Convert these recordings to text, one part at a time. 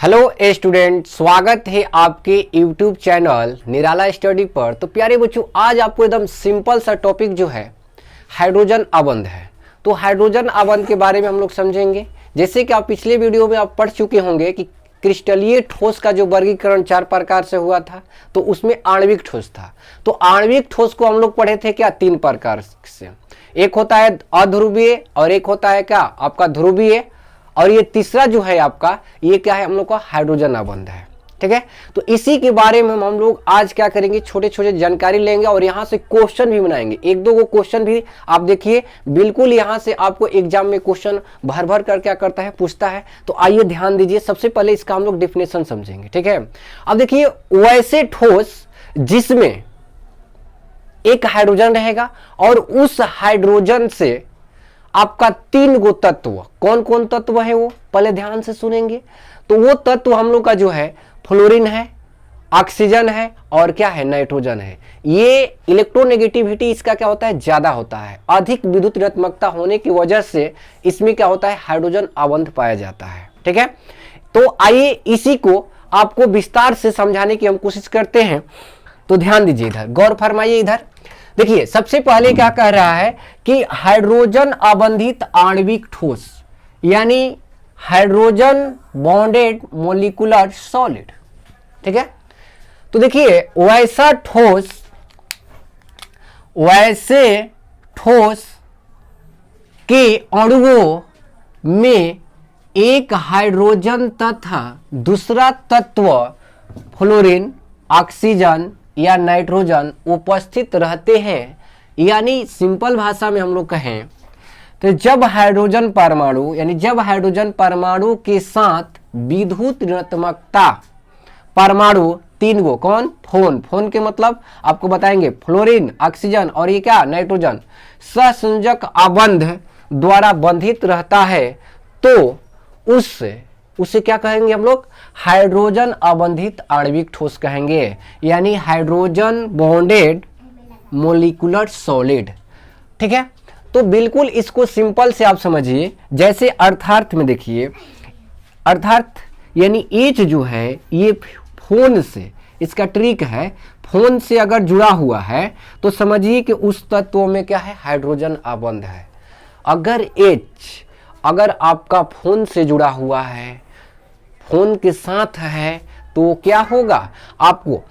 Hello student, स्वागत है आपके यूट्यूब चैनल निराला स्टडी पर। तो प्यारे बच्चों, आज आपको एकदम सिंपल सा टॉपिक जो है हाइड्रोजन अबंध है। तो हाइड्रोजन अबंध के बारे में हम लोग समझेंगे। जैसे कि आप पिछले वीडियो में आप पढ़ चुके होंगे कि क्रिस्टलीय ठोस का जो वर्गीकरण 4 प्रकार से हुआ था, तो उसमें आणविक ठोस था। तो आणविक ठोस को हम लोग पढ़े थे क्या 3 प्रकार से। एक होता है अध्रुवीय, और एक होता है क्या आपका ध्रुवीय, और ये तीसरा जो है आपका ये क्या है, हम लोग का हाइड्रोजन अबंध है। ठीक है, तो इसी के बारे में हम लोग आज क्या करेंगे, छोटे छोटे जानकारी लेंगे और यहाँ से क्वेश्चन भी बनाएंगे। एक दो क्वेश्चन भी आप देखिए, बिल्कुल यहाँ से आपको एग्जाम में क्वेश्चन भर भर कर क्या करता है, पूछता है। तो आइए ध्यान दीजिए, सबसे पहले इसका हम लोग डेफिनेशन समझेंगे। ठीक है, अब देखिए, वैसे ठोस जिसमें एक हाइड्रोजन रहेगा और उस हाइड्रोजन से आपका 3 गो तत्व, कौन कौन तत्व है वो पहले ध्यान से सुनेंगे। तो वो तत्व हम लोग का जो है फ्लोरीन है, ऑक्सीजन है और क्या है, नाइट्रोजन है। ये इलेक्ट्रोनेगेटिविटी इसका क्या होता है, ज्यादा होता है। अधिक विद्युत ऋणात्मकता होने की वजह से इसमें क्या होता है, हाइड्रोजन अबंध पाया जाता है। ठीक है, तो आइए इसी को आपको विस्तार से समझाने की हम कोशिश करते हैं। तो ध्यान दीजिए, इधर गौर फरमाइए। इधर देखिए, सबसे पहले क्या कह रहा है कि हाइड्रोजन अबंधित आणविक ठोस, यानी हाइड्रोजन बॉन्डेड मोलिकुलर सॉलिड। ठीक है, तो देखिए, वैसे ठोस के अणुओं में एक हाइड्रोजन तथा दूसरा तत्व फ्लोरीन, ऑक्सीजन या नाइट्रोजन उपस्थित रहते हैं। यानी सिंपल भाषा में हम लोग कहें तो जब हाइड्रोजन परमाणु, यानी जब हाइड्रोजन परमाणु के साथ विद्युत ऋणात्मकता परमाणु 3 गो, कौन, फोन के मतलब आपको बताएंगे फ्लोरीन, ऑक्सीजन और ये क्या, नाइट्रोजन, सहसंयोजक अबंध द्वारा बंधित रहता है, तो उसे क्या कहेंगे हम लोग, हाइड्रोजन अबंधित आणविक ठोस कहेंगे, यानी हाइड्रोजन बॉन्डेड मोलिकुलर सॉलिड। ठीक है, तो बिल्कुल इसको सिंपल से आप समझिए। जैसे अर्थार्थ में देखिए, अर्थार्थ यानी एच जो है ये फोन से, इसका ट्रिक है, फोन से अगर जुड़ा हुआ है तो समझिए कि उस तत्व में क्या है, हाइड्रोजन अबंध है। अगर एच अगर आपका फोन से जुड़ा हुआ है, फोन के साथ है, तो क्या होगा आपको,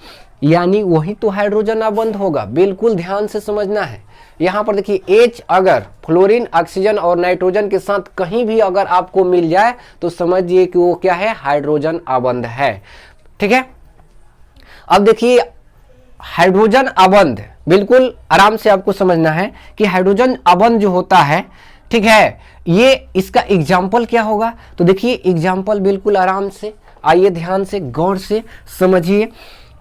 यानी वही तो हाइड्रोजन अबंध होगा। बिल्कुल ध्यान से समझना है। यहां पर देखिए, H अगर फ्लोरीन, ऑक्सीजन और नाइट्रोजन के साथ कहीं भी अगर आपको मिल जाए तो समझिए कि वो क्या है, हाइड्रोजन अबंध है। ठीक है, अब देखिए, हाइड्रोजन अबंध बिल्कुल आराम से आपको समझना है कि हाइड्रोजन अबंध जो होता है, ठीक है, ये इसका एग्जाम्पल क्या होगा। तो देखिए, एग्जाम्पल बिल्कुल आराम से, आइए ध्यान से गौर से समझिए।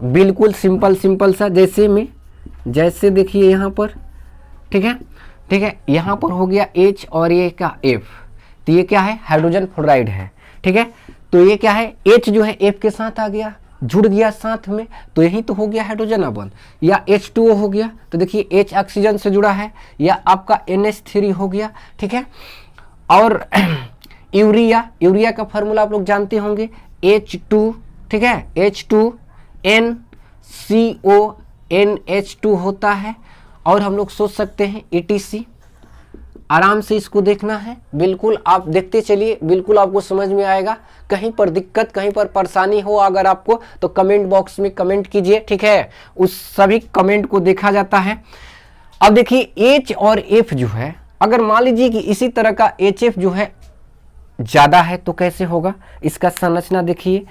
बिल्कुल सिंपल सा, जैसे देखिए यहाँ पर, ठीक है, यहाँ पर हो गया H और ये क्या, F। तो ये क्या है, हाइड्रोजन फ्लोराइड है। ठीक है, तो ये क्या है, H जो है F के साथ आ गया, जुड़ गया साथ में, तो यही तो हो गया हाइड्रोजन अबंध। या H2O हो गया, तो देखिए H ऑक्सीजन से जुड़ा है, या आपका NH3 हो गया। ठीक है, और यूरिया का फॉर्मूला आप लोग जानते होंगे, H2, ठीक है, H2NCONH2 होता है। और हम लोग सोच सकते हैं ETC, आराम से इसको देखना है, बिल्कुल आप देखते चलिए, बिल्कुल आपको समझ में आएगा। कहीं पर दिक्कत, कहीं पर परेशानी हो अगर आपको, तो कमेंट बॉक्स में कमेंट कीजिए। ठीक है, उस सभी कमेंट को देखा जाता है। अब देखिए, H और F जो है, अगर मान लीजिए कि इसी तरह का HF जो है ज्यादा है तो कैसे होगा, इसका संरचना देखिए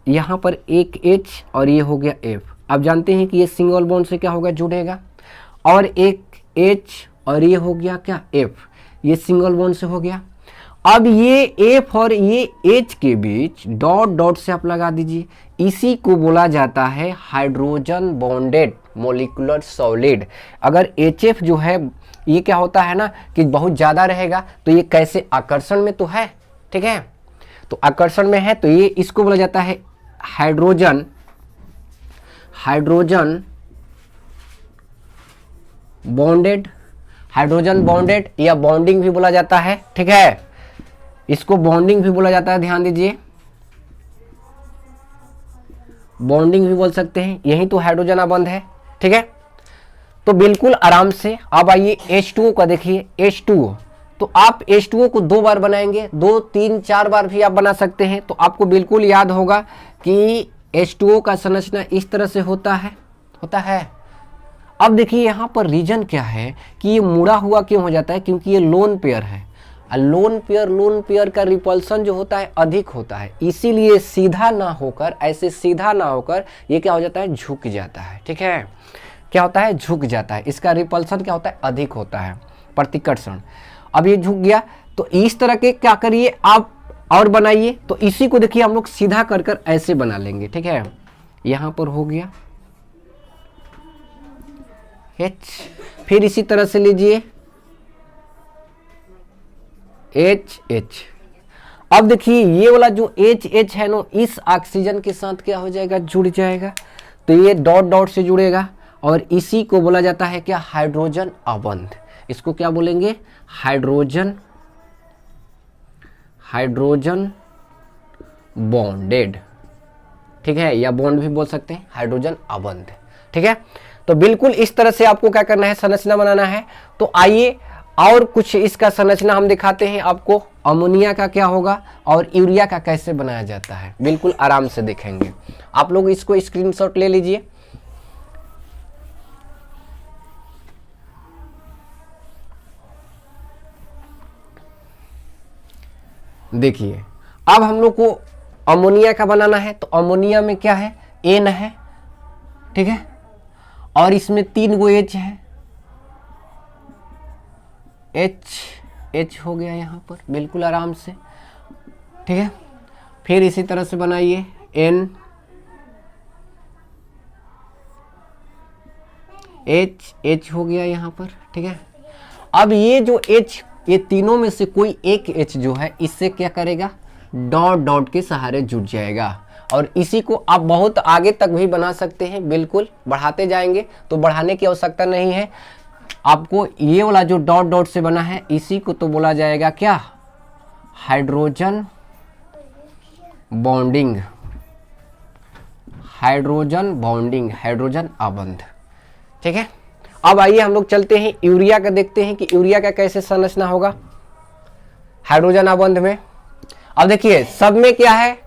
यहाँ पर एक H और ये हो गया F। आप जानते हैं कि ये सिंगल बॉन्ड से क्या होगा, जुड़ेगा, और एक H और ये हो गया क्या, F, ये सिंगल बॉन्ड से हो गया। अब ये F और ये H के बीच डॉट से आप लगा दीजिए, इसी को बोला जाता है हाइड्रोजन बॉन्डेड मोलिकुलर सॉलिड। अगर HF जो है ये क्या होता है ना कि बहुत ज्यादा रहेगा, तो ये कैसे आकर्षण में तो है, ठीक है, तो आकर्षण में है, तो ये इसको बोला जाता है हाइड्रोजन बॉन्डेड या बॉन्डिंग भी बोला जाता है। ठीक है, इसको बॉन्डिंग भी बोला जाता है, ध्यान दीजिए। बॉन्डिंग भी बोल सकते हैं, यही तो हाइड्रोजन अबंध है। ठीक है, तो बिल्कुल आराम से। अब आइए H2O का देखिए, H2O, तो आप H2O को 2 बार बनाएंगे, 2, 3, 4 बार भी आप बना सकते हैं। तो आपको बिल्कुल याद होगा कि H2O का संरचना इस तरह से होता है। अब देखिए यहाँ पर रीजन क्या है कि ये मुड़ा हुआ क्यों हो जाता है, क्योंकि ये लोन पेयर है। लोन पेयर का रिपल्सन जो होता है अधिक होता है, इसीलिए सीधा ना होकर, ऐसे सीधा ना होकर ये क्या हो जाता है, झुक जाता है। ठीक है, क्या होता है, झुक जाता है। इसका रिपल्सन क्या होता है, अधिक होता है, प्रतिकर्षण। अब ये झुक गया, तो इस तरह के क्या करिए आप और बनाइए। तो इसी को देखिए हम लोग सीधा कर ऐसे बना लेंगे। ठीक है, यहां पर हो गया H, फिर इसी तरह से लीजिए H। अब देखिए ये वाला जो H है ना, इस ऑक्सीजन के साथ क्या हो जाएगा, जुड़ जाएगा। तो ये डॉट डॉट से जुड़ेगा और इसी को बोला जाता है क्या, हाइड्रोजन अबंध। इसको क्या बोलेंगे, हाइड्रोजन बॉन्डेड। ठीक है, या बॉन्ड भी बोल सकते हैं, हाइड्रोजन अबंध। ठीक है, तो बिल्कुल इस तरह से आपको क्या करना है, संरचना बनाना है। तो आइए और कुछ इसका संरचना हम दिखाते हैं आपको। अमोनिया का क्या होगा और यूरिया का कैसे बनाया जाता है, बिल्कुल आराम से देखेंगे। आप लोग इसको स्क्रीनशॉट ले लीजिए। देखिए अब हम लोग को अमोनिया का बनाना है। तो अमोनिया में क्या है, N है। ठीक है, और इसमें 3 गो H है, H हो गया यहाँ पर, बिल्कुल आराम से। ठीक है, फिर इसी तरह से बनाइए N, H हो गया यहाँ पर। ठीक है, अब ये जो H, ये तीनों में से कोई एक H जो है, इससे क्या करेगा, डॉट डॉट के सहारे जुड़ जाएगा। और इसी को आप बहुत आगे तक भी बना सकते हैं, बिल्कुल बढ़ाते जाएंगे तो बढ़ाने की आवश्यकता नहीं है आपको। ये वाला जो डॉट डॉट से बना है, इसी को तो बोला जाएगा क्या, हाइड्रोजन बॉन्डिंग, हाइड्रोजन अबंध। ठीक है, अब आइए हम लोग चलते हैं यूरिया का, देखते हैं कि यूरिया का कैसे संरचना होगा हाइड्रोजन अबंध में। अब देखिए सब में क्या है,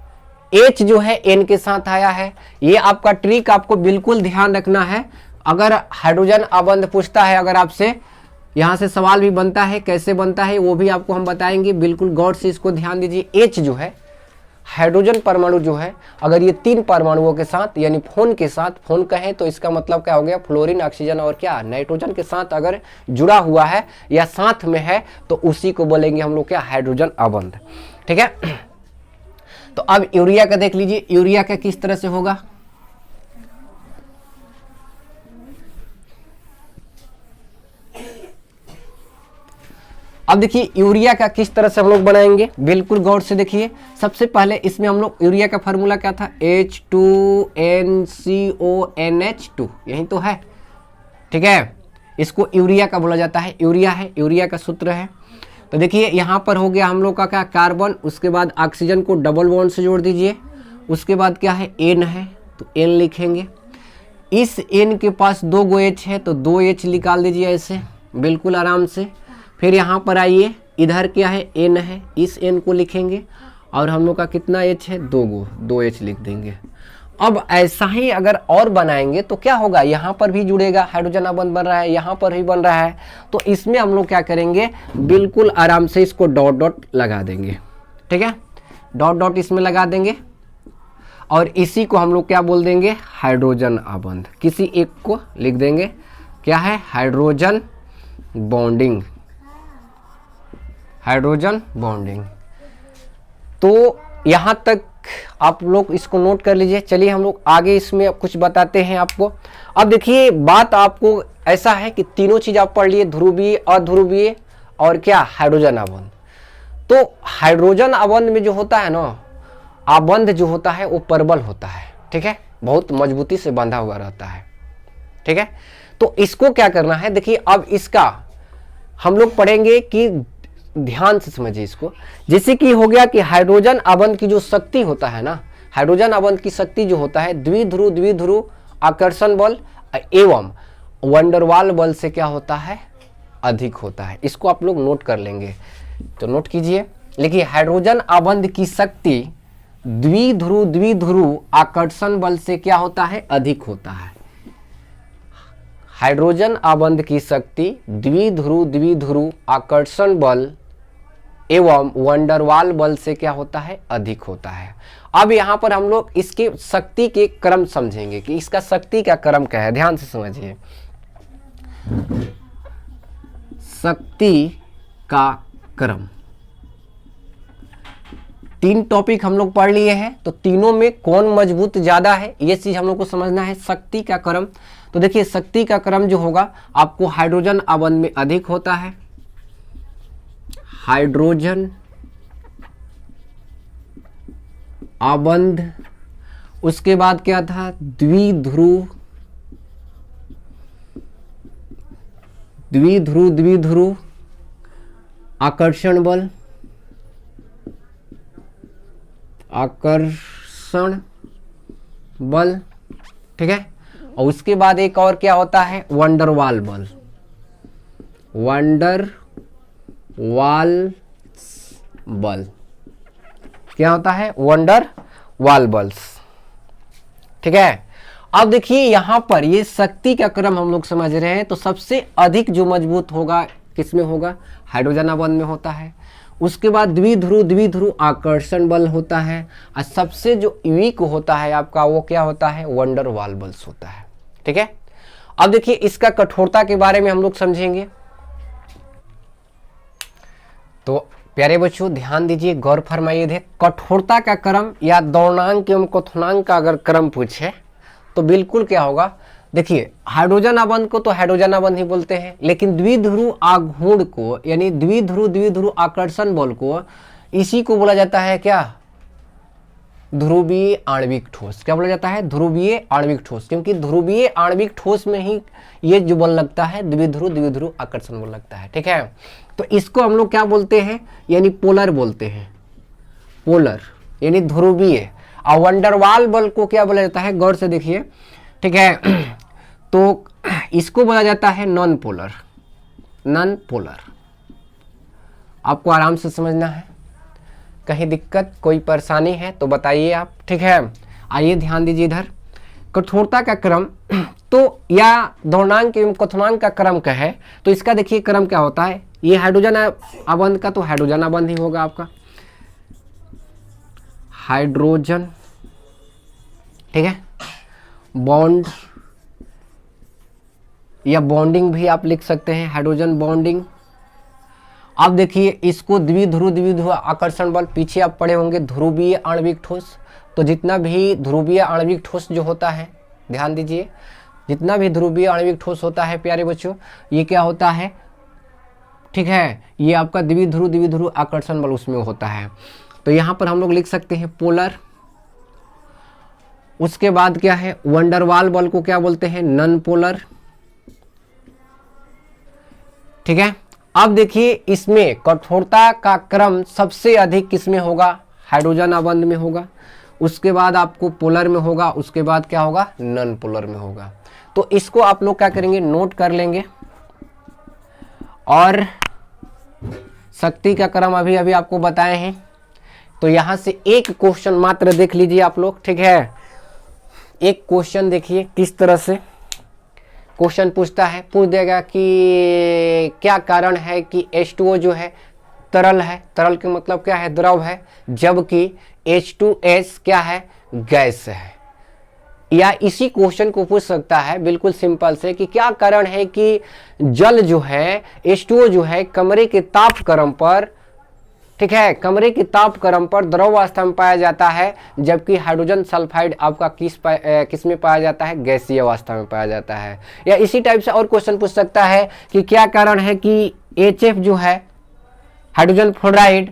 H जो है N के साथ आया है। ये आपका ट्रिक आपको बिल्कुल ध्यान रखना है। अगर हाइड्रोजन अबंध पूछता है, अगर आपसे यहाँ से सवाल भी बनता है, कैसे बनता है वो भी आपको हम बताएंगे, बिल्कुल गौर से इसको ध्यान दीजिए। H जो है, हाइड्रोजन परमाणु जो है, अगर ये 3 परमाणुओं के साथ, यानी फोन के साथ, फोन कहें तो इसका मतलब क्या हो गया, फ्लोरीन, ऑक्सीजन और क्या, नाइट्रोजन के साथ अगर जुड़ा हुआ है या साथ में है, तो उसी को बोलेंगे हम लोग क्या, हाइड्रोजन अबंध। ठीक है, तो अब यूरिया का देख लीजिए, यूरिया का किस तरह से होगा। अब देखिए यूरिया का किस तरह से हम लोग बनाएंगे, बिल्कुल गौर से देखिए। सबसे पहले इसमें हम लोग, यूरिया का फार्मूला क्या था, H2NCONH2, यही तो है। ठीक है, इसको यूरिया का बोला जाता है, यूरिया है, यूरिया का सूत्र है। तो देखिए यहाँ पर हो गया हम लोग का क्या, कार्बन, उसके बाद ऑक्सीजन को डबल बॉन्ड से जोड़ दीजिए, उसके बाद क्या है, N है, तो N लिखेंगे। इस N के पास 2 गो H है, तो 2 H निकाल दीजिए ऐसे, बिल्कुल आराम से। फिर यहाँ पर आइए, इधर क्या है, N है, इस N को लिखेंगे और हम लोग का कितना H है, 2 H लिख देंगे। अब ऐसा ही अगर और बनाएंगे तो क्या होगा, यहाँ पर भी जुड़ेगा, हाइड्रोजन अबंध बन रहा है, यहाँ पर भी बन रहा है। तो इसमें हम लोग क्या करेंगे, बिल्कुल आराम से इसको डॉट डॉट लगा देंगे। ठीक है, डॉट डॉट इसमें लगा देंगे और इसी को हम लोग क्या बोल देंगे, हाइड्रोजन अबंध। किसी एक को लिख देंगे, क्या है, हाइड्रोजन बॉन्डिंग, हाइड्रोजन बॉन्डिंग। तो यहाँ तक आप लोग इसको नोट कर लीजिए। चलिए हम लोग आगे इसमें कुछ बताते हैं आपको। अब देखिए बात आपको ऐसा है कि तीनों चीज आप पढ़ लिए, ध्रुवीय, अध्रुवीय और क्या, हाइड्रोजन अबंध। तो हाइड्रोजन अबंध में जो होता है ना, अबंध जो होता है वो परबल होता है। ठीक है, बहुत मजबूती से बंधा हुआ रहता है। ठीक है, तो इसको क्या करना है, देखिए अब इसका हम लोग पढ़ेंगे कि ध्यान से समझिए इसको। जैसे कि हो गया कि हाइड्रोजन अबंध की जो शक्ति होता है ना, हाइड्रोजन आबंध की शक्ति जो होता है द्विध्रुव द्विध्रुव आकर्षण बल एवं वंडरवाल बल से क्या होता है, अधिक होता है। इसको आप लोग नोट कर लेंगे, तो नोट कीजिए, लिखिए हाइड्रोजन आबंध की शक्ति द्विध्रुव द्विध्रुव आकर्षण बल से क्या होता है, अधिक होता है। हाइड्रोजन आबंध की शक्ति द्विध्रुव द्विध्रुव आकर्षण बल एवं वंडरवाल बल से क्या होता है, अधिक होता है। अब यहाँ पर हम लोग इसके शक्ति के क्रम समझेंगे कि इसका शक्ति का क्रम क्या है, ध्यान से समझिए। शक्ति का क्रम, तीन टॉपिक हम लोग पढ़ लिए हैं, तो तीनों में कौन मजबूत ज्यादा है ये चीज हम लोग को समझना है। शक्ति का क्रम, तो देखिए शक्ति का क्रम जो होगा आपको हाइड्रोजन आबंध में अधिक होता है। हाइड्रोजन आबंध, उसके बाद क्या था, द्विध्रुव द्विध्रुव द्विध्रुव आकर्षण बल, आकर्षण बल, ठीक है। और उसके बाद एक और क्या होता है, वंडरवाल बल, वंडरवाल बल, क्या होता है, वंडरवाल बल्स, ठीक है। अब देखिए यहां पर ये शक्ति का क्रम हम लोग समझ रहे हैं, तो सबसे अधिक जो मजबूत होगा किसमें होगा, हाइड्रोजन आबंध में होता है। उसके बाद द्विध्रुव द्विध्रुव आकर्षण बल होता है, और सबसे जो वीक होता है आपका वो क्या होता है, वंडरवाल बल्स होता है, ठीक है। अब देखिए इसका कठोरता के बारे में हम लोग समझेंगे। तो प्यारे बच्चों ध्यान दीजिए, गौर फरमाइए। देख कठोरता का क्रम या दौर्णांक एवं क्वथनांक का अगर क्रम पूछे तो बिल्कुल क्या होगा, देखिए हाइड्रोजन आबंध को तो हाइड्रोजन आबंध ही बोलते हैं, लेकिन द्विध्रुव आघूर्ण को यानी द्विध्रुव द्विध्रुव आकर्षण बल को इसी को बोला जाता है क्या, ध्रुवीय आणविक ठोस। क्या बोला जाता है, ध्रुवीय आणविक ठोस, क्योंकि ध्रुवीय आणविक ठोस में ही ये जो बल लगता है द्विध्रुव द्विध्रुव आकर्षण बल लगता है, ठीक है। तो इसको हम लोग क्या बोलते हैं, यानी पोलर बोलते हैं, पोलर यानी ध्रुवीय। और वंडरवाल बल को क्या बोला जाता है, गौर से देखिए, ठीक है। तो इसको बोला जाता है नॉन पोलर, नॉन पोलर। आपको आराम से समझना है, कहीं दिक्कत कोई परेशानी है तो बताइए आप, ठीक है। आइए ध्यान दीजिए इधर, कठोरता का क्रम तो या दौर्णांक एवं क्वथनांक का क्रम का है, तो इसका देखिए क्रम क्या होता है, ये हाइड्रोजन आबंध का तो हाइड्रोजन आबंध ही होगा आपका, हाइड्रोजन, ठीक है। बॉन्ड या बॉन्डिंग भी आप लिख सकते हैं, हाइड्रोजन बॉन्डिंग। अब देखिए इसको द्विध्रुव द्विध्रुव आकर्षण बल, पीछे आप पढ़े होंगे ध्रुवीय आणविक ठोस। तो जितना भी ध्रुवीय आणविक ठोस जो होता है, ध्यान दीजिए, जितना भी ध्रुवीय आणविक ठोस होता है प्यारे बच्चों, ये क्या होता है, ठीक है, ये आपका द्विध्रुव द्विध्रुव आकर्षण बल उसमें होता है। तो यहां पर हम लोग लिख सकते हैं पोलर। उसके बाद क्या है, वंडरवाल बल को क्या बोलते हैं, नॉन पोलर, ठीक है। अब देखिए इसमें कठोरता का क्रम सबसे अधिक किसमें होगा, हाइड्रोजन आबंध में होगा, उसके बाद आपको पोलर में होगा, उसके बाद क्या होगा, नॉन पोलर में होगा। तो इसको आप लोग क्या करेंगे, नोट कर लेंगे। और शक्ति का क्रम अभी अभी आपको बताए हैं, तो यहां से एक क्वेश्चन मात्र देख लीजिए आप लोग, ठीक है। एक क्वेश्चन देखिए किस तरह से क्वेश्चन पूछता है, पूछ देगा कि क्या कारण है कि H2O जो है तरल है, तरल के मतलब क्या है, द्रव है, जबकि H2S क्या है, गैस है। या इसी क्वेश्चन को पूछ सकता है बिल्कुल सिंपल से कि क्या कारण है कि जल जो है H2O जो है कमरे के ताप क्रम पर, ठीक है, कमरे के ताप क्रम पर द्रव अवस्था में पाया जाता है, जबकि हाइड्रोजन सल्फाइड आपका किस में पाया जाता है, गैसीय अवस्था में पाया जाता है। या इसी टाइप से और क्वेश्चन पूछ सकता है कि क्या कारण है कि HF जो है हाइड्रोजन फ्लोराइड,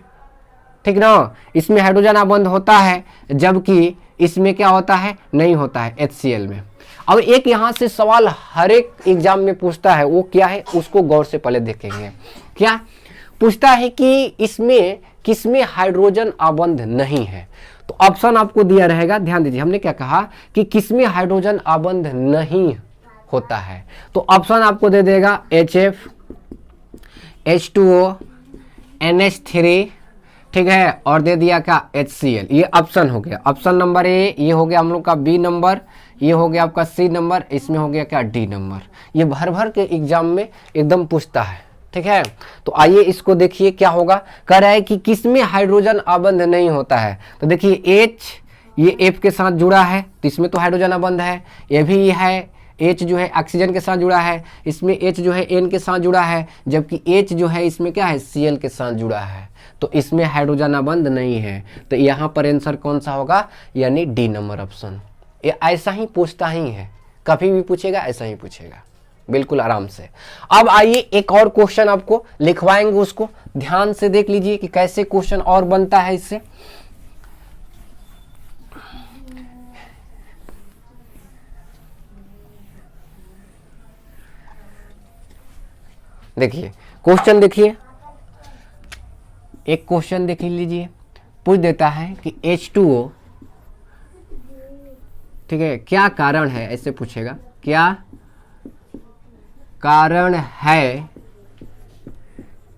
ठीक ना, इसमें हाइड्रोजन आबंध होता है, जबकि इसमें क्या होता है, नहीं होता है, HCl में। अब एक यहाँ से सवाल हर एक एग्जाम में पूछता है, वो क्या है उसको गौर से पहले देखेंगे। क्या पूछता है कि इसमें किसमें हाइड्रोजन आबंध नहीं है, तो तो ऑप्शन आपको दिया रहेगा, ध्यान दीजिए हमने क्या कहा कि किसमें हाइड्रोजन आबंध नहीं होता है, तो ऑप्शन आपको दे देगा HF, H2O, NH3, ठीक है, और दे दिया क्या HCl। ये ऑप्शन हो गया, ऑप्शन नंबर ए, ये हो गया हम लोग का बी नंबर, ये हो गया आपका सी नंबर, इसमें हो गया क्या डी नंबर। ये भर भर के एग्जाम में एकदम पूछता है, ठीक है। तो आइए इसको देखिए क्या होगा, कह रहा है कि किसमें हाइड्रोजन आबंध नहीं होता है। तो देखिए H ये F के साथ जुड़ा है तो इसमें तो हाइड्रोजन आबंध है, ये भी है H जो है ऑक्सीजन के साथ जुड़ा है, इसमें H जो है N के साथ जुड़ा है, जबकि H जो है इसमें क्या है Cl के साथ जुड़ा है, तो इसमें हाइड्रोजन आबंध नहीं है। तो यहाँ पर आंसर कौन सा होगा, यानी डी नंबर ऑप्शन। ये ऐसा ही पूछता ही है, कभी भी पूछेगा ऐसा ही पूछेगा, बिल्कुल आराम से। अब आइए एक और क्वेश्चन आपको लिखवाएंगे, उसको ध्यान से देख लीजिए कि कैसे क्वेश्चन और बनता है इससे। देखिए क्वेश्चन, देखिए एक क्वेश्चन देख लीजिए, पूछ देता है कि H2O, ठीक है, क्या कारण है, ऐसे पूछेगा, क्या कारण है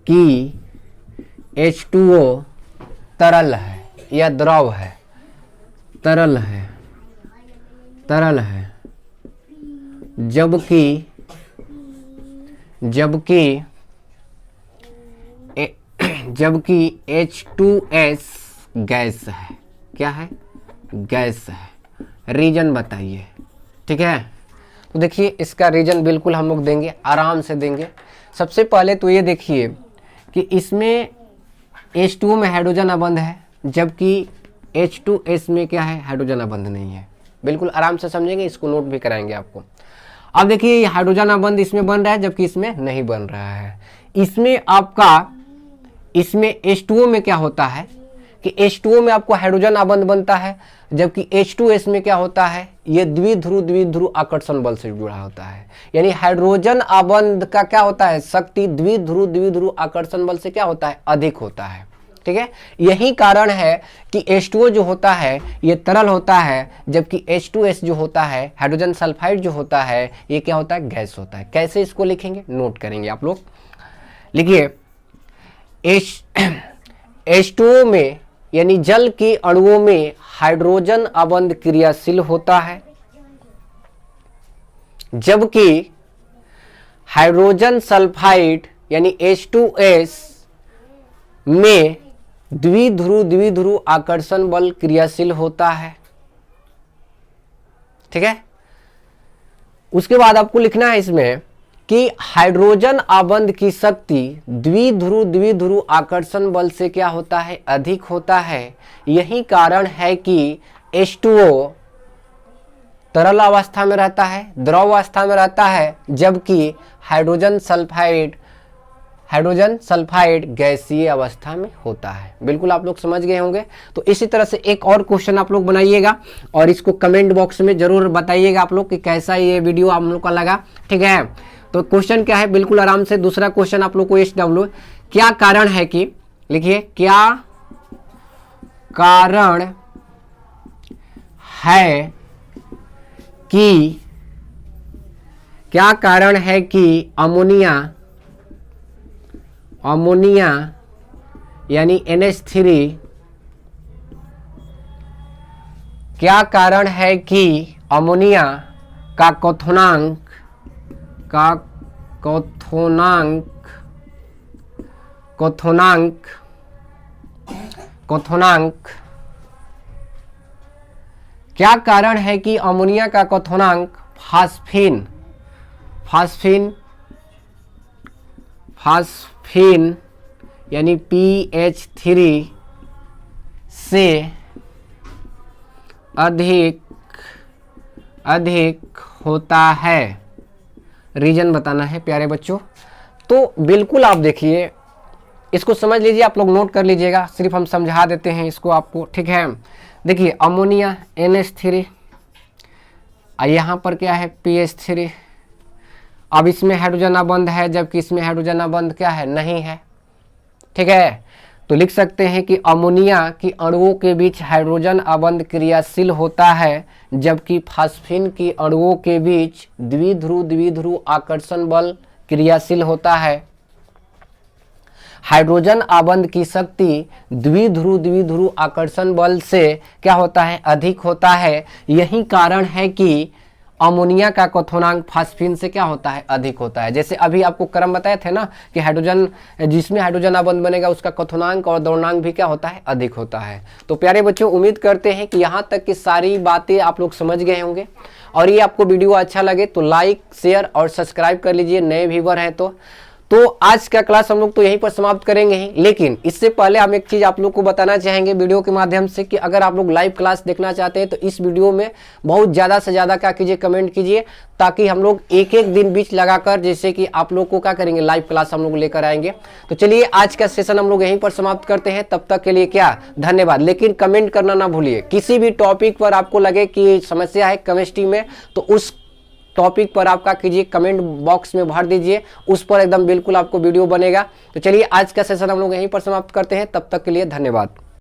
कि H2O तरल है या द्रव है, तरल है, तरल है, जबकि H2S गैस है, क्या है, गैस है। रीजन बताइए, ठीक है। तो देखिए इसका रीजन बिल्कुल हम लोग देंगे, आराम से देंगे। सबसे पहले तो ये देखिए कि इसमें H2O में हाइड्रोजन आबंध है, जबकि H2S में क्या है, हाइड्रोजन आबंध नहीं है। बिल्कुल आराम से समझेंगे, इसको नोट भी कराएंगे आपको। अब देखिए ये हाइड्रोजन आबंध इसमें बन रहा है, जबकि इसमें नहीं बन रहा है। इसमें आपका, इसमें H2O में क्या होता है कि H2O में आपको हाइड्रोजन आबंध बनता है, जबकि H2S में क्या होता है, ये द्विध्रुव आकर्षण बल से जुड़ा होता है। यानी हाइड्रोजन आबंध का क्या होता है, शक्ति द्विध्रुव आकर्षण बल से क्या होता है, अधिक होता है, ठीक है। यही कारण है कि H2O जो होता है ये तरल होता है, जबकि H2S जो होता है, हाइड्रोजन सल्फाइड जो होता है, ये क्या होता है, गैस होता है। कैसे इसको लिखेंगे, नोट करेंगे आप लोग। लिखिए H2O में यानी जल के अणुओं में हाइड्रोजन आबंध क्रियाशील होता है, जबकि हाइड्रोजन सल्फाइड यानी H2S में द्विध्रुव आकर्षण बल क्रियाशील होता है, ठीक है। उसके बाद आपको लिखना है इसमें कि हाइड्रोजन आबंध की शक्ति द्विध्रुव आकर्षण बल से क्या होता है, अधिक होता है। यही कारण है कि H2O तरल अवस्था में रहता है, द्रव अवस्था में रहता है, जबकि हाइड्रोजन सल्फाइड गैसीय अवस्था में होता है। बिल्कुल आप लोग समझ गए होंगे। तो इसी तरह से एक और क्वेश्चन आप लोग बनाइएगा और इसको कमेंट बॉक्स में जरूर बताइएगा आप लोग कि कैसा ये वीडियो आप लोग का लगा, ठीक है। तो क्वेश्चन क्या है, बिल्कुल आराम से दूसरा क्वेश्चन आप लोग को SW, क्या कारण है कि, लिखिए क्या कारण है कि, क्या कारण है कि अमोनिया यानी NH3, क्या कारण है कि अमोनिया का क्वथनांक क्या कारण है कि अमोनिया का क्वथनांक फास्फीन यानी PH3 से अधिक होता है। रीजन बताना है प्यारे बच्चों। तो बिल्कुल आप देखिए, इसको समझ लीजिए, आप लोग नोट कर लीजिएगा, सिर्फ हम समझा देते हैं इसको आपको, ठीक है। देखिए अमोनिया NH3, यहाँ पर क्या है PH3। अब इसमें हाइड्रोजन आबंध है, जबकि इसमें हाइड्रोजन आबंध क्या है, नहीं है, ठीक है। तो लिख सकते हैं कि अमोनिया की अणुओं के बीच हाइड्रोजन आबंध क्रियाशील होता है, जबकि फास्फीन की अणुओं के बीच द्विध्रुव आकर्षण बल क्रियाशील होता है। हाइड्रोजन आबंध की शक्ति द्विध्रुव आकर्षण बल से क्या होता है, अधिक होता है। यही कारण है कि अमोनिया का क्वथनांक फास्फीन से क्या होता है, अधिक होता है। जैसे अभी आपको क्रम बताए थे ना कि हाइड्रोजन, जिसमें हाइड्रोजन आबंध बनेगा उसका क्वथनांक और द्रवणांक भी क्या होता है, अधिक होता है। तो प्यारे बच्चों, उम्मीद करते हैं कि यहाँ तक की सारी बातें आप लोग समझ गए होंगे, और ये आपको वीडियो अच्छा लगे तो लाइक, शेयर और सब्सक्राइब कर लीजिए, नए व्यूवर हैं तो आज का क्लास हम लोग तो यहीं पर समाप्त करेंगे ही, लेकिन इससे पहले हम एक चीज आप लोग को बताना चाहेंगे वीडियो के माध्यम से कि अगर आप लोग लाइव क्लास देखना चाहते हैं तो इस वीडियो में बहुत ज़्यादा से ज़्यादा क्या कीजिए, कमेंट कीजिए, ताकि हम लोग एक एक दिन बीच लगाकर जैसे कि आप लोग को क्या करेंगे, लाइव क्लास हम लोग लेकर आएंगे। तो चलिए आज का सेशन हम लोग यहीं पर समाप्त करते हैं, तब तक के लिए क्या, धन्यवाद। लेकिन कमेंट करना ना भूलिए, किसी भी टॉपिक पर आपको लगे कि समस्या है केमिस्ट्री में तो उस टॉपिक पर आपका कीजिए, कमेंट बॉक्स में भर दीजिए, उस पर एकदम बिल्कुल आपको वीडियो बनेगा। तो चलिए आज का सेशन हम लोग यहीं पर समाप्त करते हैं, तब तक के लिए धन्यवाद।